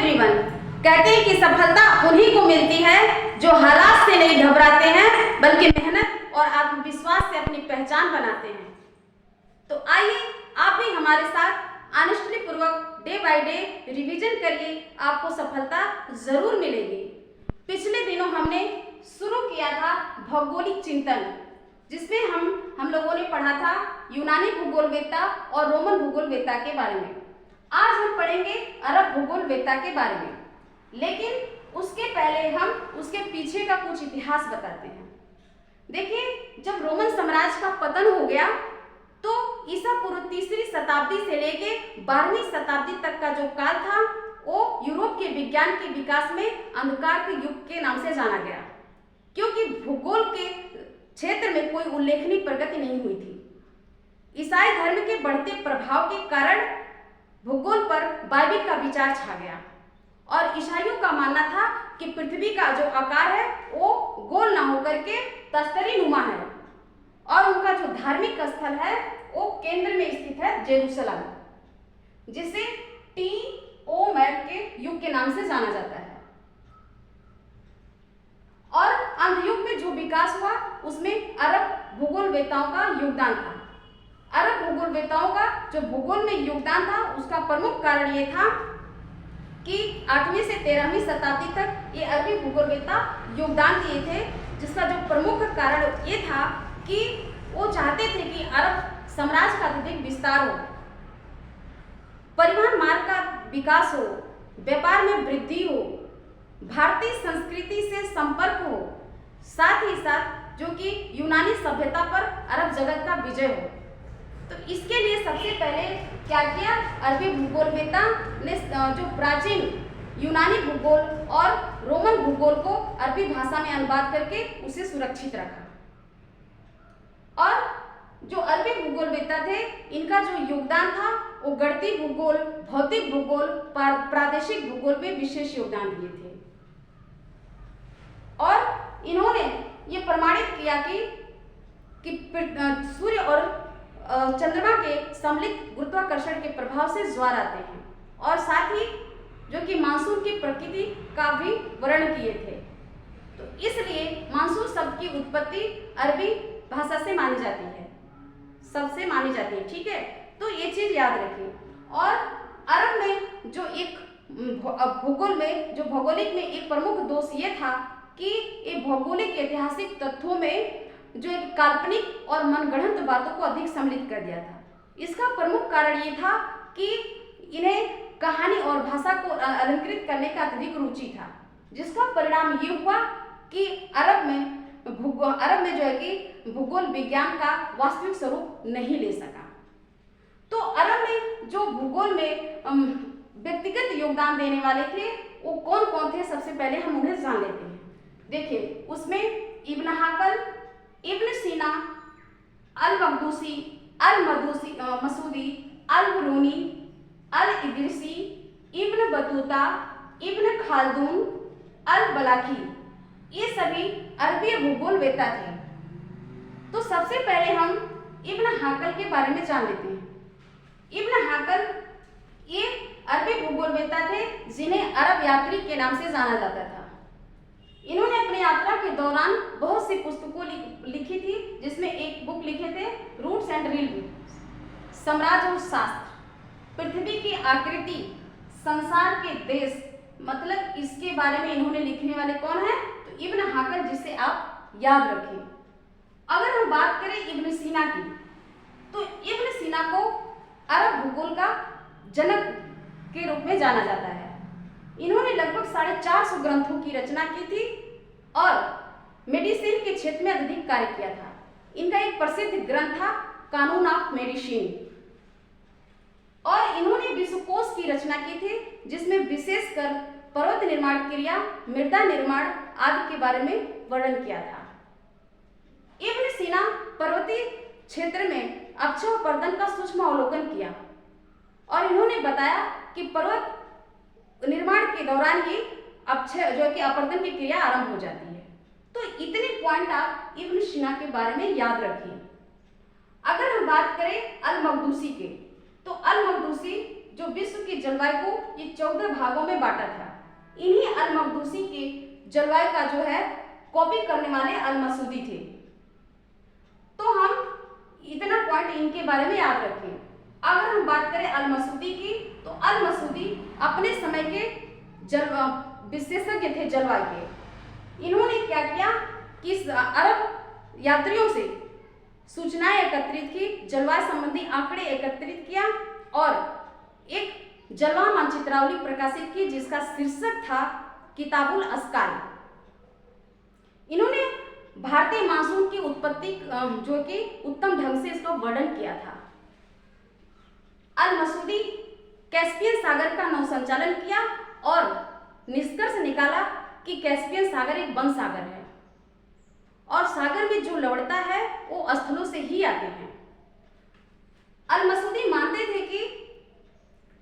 Everyone. कहते हैं कि सफलता उन्हीं को मिलती है जो हालात से नहीं घबराते हैं बल्कि मेहनत और आत्मविश्वास से अपनी पहचान बनाते हैं। तो आइए आप भी हमारे साथ ऑनेस्टली पूर्वक डे बाय डे रिवीजन करिए, आपको सफलता जरूर मिलेगी। पिछले दिनों हमने शुरू किया था भौगोलिक चिंतन, जिसमें हम लोगों ने पढ़ा था यूनानी भूगोलवेत्ता और रोमन भूगोलवेत्ता के बारे में। आज हम पढ़ेंगे अरब भूगोलवेत्ता के बारे में, लेकिन उसके पहले हम उसके पीछे का कुछ इतिहास बताते हैं। देखिए, जब रोमन साम्राज्य का पतन हो गया तो ईसा पूर्व 3री शताब्दी से लेके 12वीं शताब्दी तक का जो काल था वो यूरोप के विज्ञान के विकास में अंधकार के युग के नाम से जाना गया, क्योंकि भूगोल के क्षेत्र में कोई उल्लेखनीय प्रगति नहीं हुई थी। ईसाई धर्म के बढ़ते प्रभाव के कारण भूगोल पर बाइबिल का विचार छा गया और ईसाइयों का मानना था कि पृथ्वी का जो आकार है वो गोल ना होकर के तस्तरी नुमा है और उनका जो धार्मिक स्थल है वो केंद्र में स्थित है जेरूसलम, जिसे टी.ओ. मैप के युग के नाम से जाना जाता है। और अंधयुग में जो विकास हुआ उसमें अरब भूगोलवेत्ताओं का योगदान था। अरब भूगोलवेत्ताओं का जो भूगोल में योगदान था उसका प्रमुख कारण ये था कि 8वीं से 13वीं शताब्दी तक ये अरबी भूगोलवेत्ता योगदान दिए थे, जिसका जो प्रमुख कारण ये था कि वो चाहते थे कि अरब साम्राज्य का अधिक विस्तार हो, परिवहन मार्ग का विकास हो, व्यापार में वृद्धि हो, भारतीय संस्कृति से संपर्क हो, साथ ही साथ जो कि यूनानी सभ्यता पर अरब जगत का विजय हो। तो इसके लिए सबसे पहले क्या किया, अरबी भूगोलवेत्ता ने जो प्राचीन यूनानी भूगोल और रोमन भूगोल को अरबी भाषा में अनुवाद करके उसे सुरक्षित रखा। और जो अरबी भूगोलवेत्ता थे इनका जो योगदान था वो गणितीय भूगोल, भौतिक भूगोल, प्रादेशिक भूगोल में विशेष योगदान दिए थे। और इन्होंने ये प्रमाणित किया कि सूर्य और चंद्रमा के सम्मिलित गुरुत्वाकर्षण के प्रभाव से ज्वार आते हैं, और साथ ही जो कि मानसून की प्रकृति का भी वर्णन किए थे। तो इसलिए मानसून शब्द की उत्पत्ति अरबी भाषा से मानी जाती है, सबसे मानी जाती है, ठीक है। तो ये चीज याद रखिए। और अरब में जो एक भूगोल में जो भौगोलिक में एक प्रमुख दोष ये था कि ये भौगोलिक ऐतिहासिक तथ्यों में जो एक काल्पनिक और मनगढ़ंत बातों को अधिक सम्मिलित कर दिया था। इसका प्रमुख कारण ये था कि इन्हें कहानी और भाषा को अलंकृत करने का अत्यधिक रुचि था, जिसका परिणाम ये हुआ कि अरब में जो है कि भूगोल विज्ञान का वास्तविक स्वरूप नहीं ले सका। तो अरब में जो भूगोल में व्यक्तिगत योगदान देने वाले थे वो कौन कौन थे, सबसे पहले हम उन्हें जान लेते हैं। देखिए, उसमें इब्न हाकल, इब्न सीना, अल-मकदूसी, मसूदी, अल-बुरूनी, अल-इदरिसी, इब्न बतूता, इब्न खालदून, अल-बलाखी, ये सभी अरबी भूगोलवेत्ता थे। तो सबसे पहले हम इब्न हाकल के बारे में जान लेते हैं। इब्न हाकल ये अरबी भूगोलवेत्ता थे जिन्हें अरब यात्री के नाम से जाना जाता था। इन्होंने अपनी यात्रा के दौरान बहुत सी पुस्तकों लिखी थी, जिसमें एक बुक लिखे थे रूट्स एंड रिलीफ, साम्राज्य और शास्त्र, पृथ्वी की आकृति, संसार के देश, मतलब इसके बारे में इन्होंने लिखने वाले कौन है, तो इब्न हाकल, जिसे आप याद रखें। अगर हम बात करें इब्न सीना की, तो इब्न सीना को अरब भूगोल का जनक के रूप में जाना जाता है। इन्होंने लगभग 450 ग्रंथों की रचना की थी और मेडिसिन के क्षेत्र में अधिक कार्य किया था। इनका एक प्रसिद्ध ग्रंथ था कानून ऑफ मेडिसिन, और इन्होंने विश्वकोश की रचना की थी, जिसमें विशेषकर पर्वत निर्माण क्रिया, मृदा निर्माण आदि के बारे में वर्णन किया था। इब्न सीना पर्वतीय क्षेत्र में अक्षोपर्दन का सूक्ष्म अवलोकन किया और इन्होंने बताया कि पर्वत निर्माण के दौरान ही जो कि अपर्दन की क्रिया आरंभ हो जाती है। तो इतने पॉइंट आप इब्न सीना के बारे में याद रखिए। अगर हम बात करें अल-मकदूसी के, तो अल-मकदूसी जो विश्व की जलवायु को ये 14 भागों में बांटा था। इन्हीं अल मकदूसी के जलवायु का जो है कॉपी करने वाले अल मसूदी थे। तो हम इतना पॉइंट इनके बारे में याद रखें। अगर हम बात करें अल मसूदी की, तो अल मसूदी अपने समय के विशेषज्ञ थे जलवायु के। इन्होंने क्या किया कि अरब यात्रियों से सूचनाएं एकत्रित की, जलवायु संबंधी आंकड़े एकत्रित किया और एक जलवायु मानचित्रावली प्रकाशित की जिसका शीर्षक था किताबुल अस्काल। इन्होंने भारतीय मानसून की उत्पत्ति जो कि उत्तम ढंग से इसका वर्णन किया था। अल मसूदी कैस्पियन सागर का नौ संचालन किया और निष्कर्ष निकाला कि कैस्पियन सागर एक वन सागर है और सागर में जो लवणता है वो स्थलों से ही आते हैं। अल मसूदी मानते थे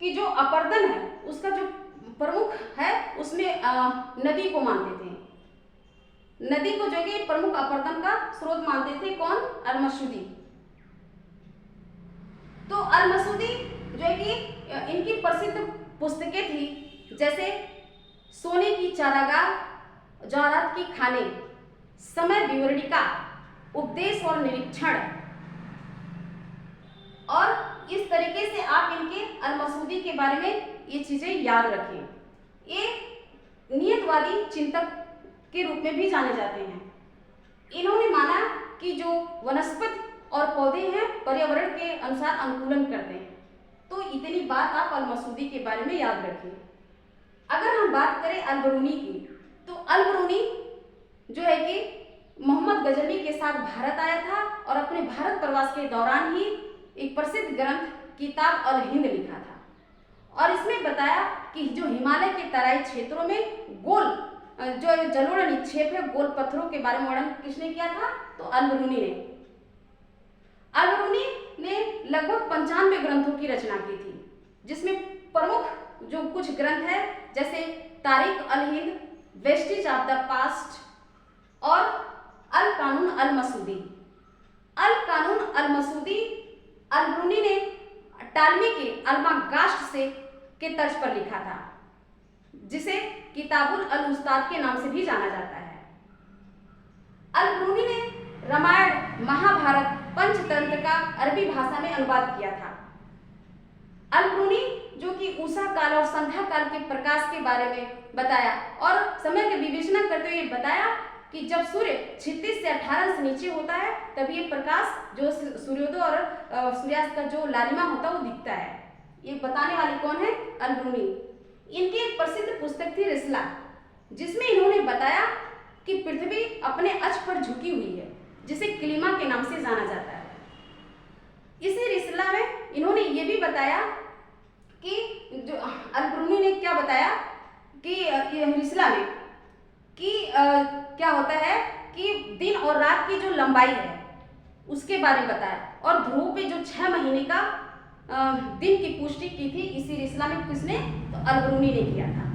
कि जो अपर्दन है उसका जो प्रमुख है उसमें नदी को मानते थे। नदी को जो कि प्रमुख अपर्दन का स्रोत मानते थे कौन? अल मसूदी। तो अल मसूदी जो है कि इनकी प्रसिद्ध पुस्तकें थी जैसे सोने की चारागाह, जवाहरात की खाने, समय विवरणिका, उपदेश और निरीक्षण। और इस तरीके से आप इनके अल मसूदी के बारे में ये चीजें याद रखें। ये नियतवादी चिंतक के रूप में भी जाने जाते हैं। इन्होंने माना कि जो वनस्पति और पौधे हैं पर्यावरण के अनुसार अनुकूलन करते हैं। तो इतनी बात आप अल मसूदी के बारे में याद रखें। अगर हम बात करें अल बरूनी की, तो अल बरूनी जो है कि मोहम्मद गजनवी के साथ भारत आया था और अपने भारत प्रवास के दौरान ही एक प्रसिद्ध ग्रंथ किताब अल हिंद लिखा था और इसमें बताया कि जो हिमालय के तराई क्षेत्रों में गोल जो जलोढ़ निक्षेप है, गोल पत्थरों के बारे में वर्णन किसने किया था? तो अल बरूनी ने। अल बरूनी ने लगभग 95 ग्रंथों की रचना की थी जिसमें प्रमुख जो कुछ ग्रंथ है जैसे Tarikh al Hind, vestiges of the past और अल कानून अल मसूदी। अल कानून अल मसूदी अल बरूनी ने टालमी के अल्मागाश्त से के तर्ज पर लिखा था जिसे किताबुल अल उस्ताद के नाम से भी जाना जाता है। अल बरूनी ने रामायण, महाभारत, पंचतंत्र का अरबी भाषा में अनुवाद किया था। अल बरूनी जो कि उषा काल और संध्या काल के प्रकाश के बारे में बताया और समय की विवेचना करते हुए बताया कि जब सूर्य 36 से 18 से नीचे होता है तब ये प्रकाश जो सूर्योदय और सूर्यास्त का जो लालिमा होता है वो दिखता है। ये बताने वाली कौन है? अल बरूनी। इनकी एक प्रसिद्ध पुस्तक थी रिसला जिसमें इन्होंने बताया कि पृथ्वी अपने अक्ष पर झुकी हुई है जिसे क्लीमा के नाम से जाना जाता है। इसी रिसला में इन्होंने ये भी बताया कि जो अल बरूनी ने क्या बताया कि रिसला में कि क्या होता है कि दिन और रात की जो लंबाई है उसके बारे में बताया और ध्रुव पे जो 6 महीने का दिन की पुष्टि की थी इसी रिसला में किसने? तो अल बरूनी ने किया था।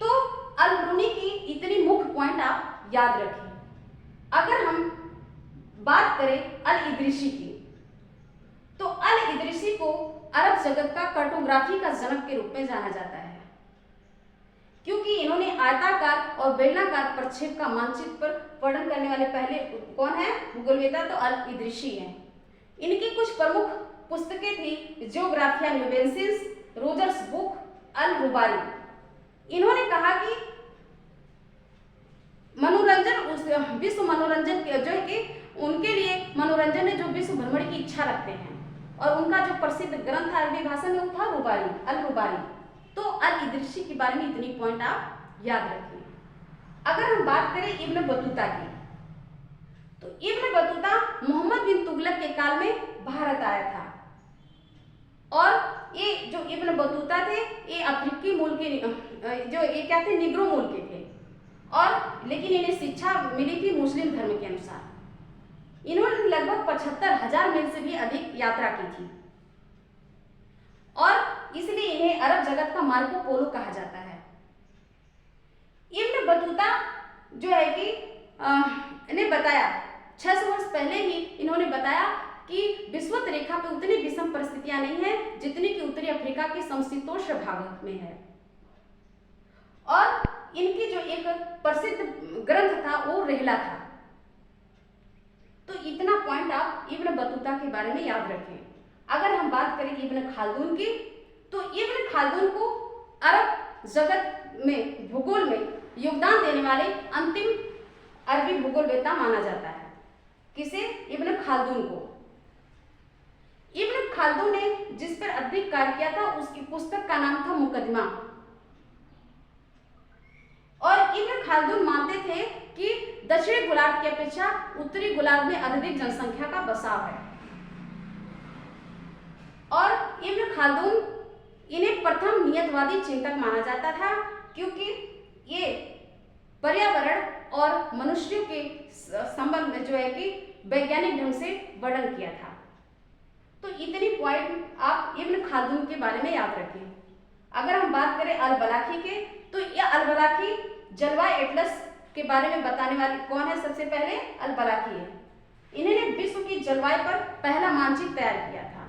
तो अल बरूनी की इतनी मुख्य पॉइंट आप याद रखें। अगर हम बात करें अल इदरीसी की, तो अल इदरीसी को अरब जगत का कार्टोग्राफी का जनक के रूप में जाना जाता है क्योंकि इन्होंने आयताकार और बेलनाकार प्रक्षेप का मानचित्र पर वर्णन करने वाले पहले कौन है? मुगल वेता तो अल इदरीसी है। इनकी कुछ प्रमुख पुस्तकें थी जियोग्राफिया न्यूबेंसिस, रोजर्स बुक, अल रुबारी। इन्होंने कहा कि मनोरंजन विश्व मनोरंजन जो है कि उनके लिए मनोरंजन है जो विश्व भ्रमण की इच्छा रखते हैं और उनका जो प्रसिद्ध ग्रंथ है अरबी भाषा में वो था रुबारी, अल रुबारी। तो अल इदरीसी के बारे में इतनी पॉइंट आप याद रखिए। अगर हम बात करें इब्न बतूता की, तो इब्न बतूता मोहम्मद बिन तुगलक के काल में भारत आया था और ये जो इब्न बतूता थे ये अफ्रीकी मूल के जो ये क्या थे? निग्रो मूल के थे और लेकिन इन्हें शिक्षा मिली थी मुस्लिम धर्म के अनुसार। इन्होंने लगभग 75,000 मील से भी अधिक यात्रा की थी और इसलिए इन्हें अरब जगत का मार्को पोलो कहा जाता है। इब्न बतूता जो है कि इन्हें बताया 600 वर्ष पहले ही इन्होंने बताया कि विषुवत रेखा पे उतनी विषम परिस्थितियां नहीं है जितनी कि उत्तरी अफ्रीका के समशीतोष्ण भाग में है। और इनकी जो एक प्रसिद्ध ग्रंथ था वो रेहला था। तो इतना पॉइंट आप इब्न बतूता के बारे में याद रखें। अगर हम बात करें इब्न खालदून की, तो इब्न खालदून को अरब जगत में भूगोल में योगदान देने वाले अंतिम अरबी भूगोलवेत्ता माना जाता है। किसे? इब्न खालदून को। इब्न खालदून ने जिस पर अधिक कार्य किया था उसकी पुस्तक का नाम था मुकदमा। और इब्न खालदून मानते थे कि दक्षिणी गोलार्ध की अपेक्षा उत्तरी गोलार्ध में अधिक जनसंख्या का बसाव है। और इब्न खालदून इन्हें प्रथम नियतवादी चिंतक माना जाता था, क्योंकि ये पर्यावरण और मनुष्यों के संबंध में जो है कि वैज्ञानिक ढंग से वर्णन किया था। तो इतनी पॉइंट आप इब्न खालदून के बारे में याद रखें। अगर हम बात करें अल बलाखी के, तो यह अल बलाखी जलवायु एटलस के बारे में बताने वाली कौन है? सबसे पहले अल बलाखी है। इन्होंने विश्व की जलवायु पर पहला मानचित्र तैयार किया था।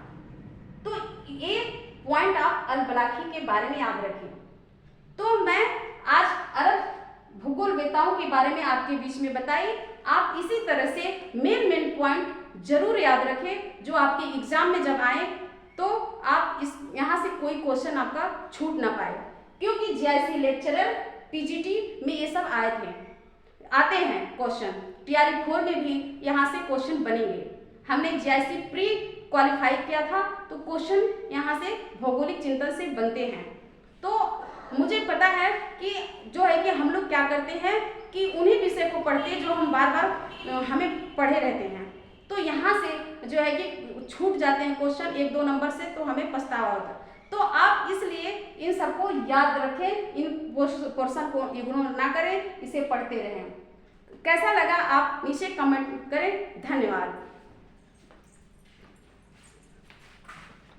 तो ये पॉइंट आप अल बलाखी के बारे में याद रखें। तो मैं आज अरब भूगोलवेत्ताओं के बारे में आपके बीच में बताई। आप इसी तरह से मेन पॉइंट जरूर याद रखें जो आपके एग्जाम में जब आए तो आप इस यहाँ से कोई क्वेश्चन आपका छूट ना पाए, क्योंकि जीआईसी लेक्चरर पीजीटी में ये सब आते हैं क्वेश्चन। टीआरई 4 में भी यहाँ से क्वेश्चन बनेंगे। हमने जीआईसी प्री क्वालिफाई किया था तो क्वेश्चन यहाँ से भौगोलिक चिंतन से बनते हैं। तो मुझे पता है कि जो है कि हम लोग क्या करते हैं कि उन्हीं विषय को पढ़ते हैं जो हम बार बार हमें पढ़े रहते हैं। तो यहाँ से जो है कि छूट जाते हैं क्वेश्चन 1-2 नंबर से, तो हमें पछतावा होता है। तो आप इसलिए इन सबको याद रखें, इन पोर्शन को इग्नोर ना करें, इसे पढ़ते रहें। कैसा लगा आप नीचे कमेंट करें। धन्यवाद।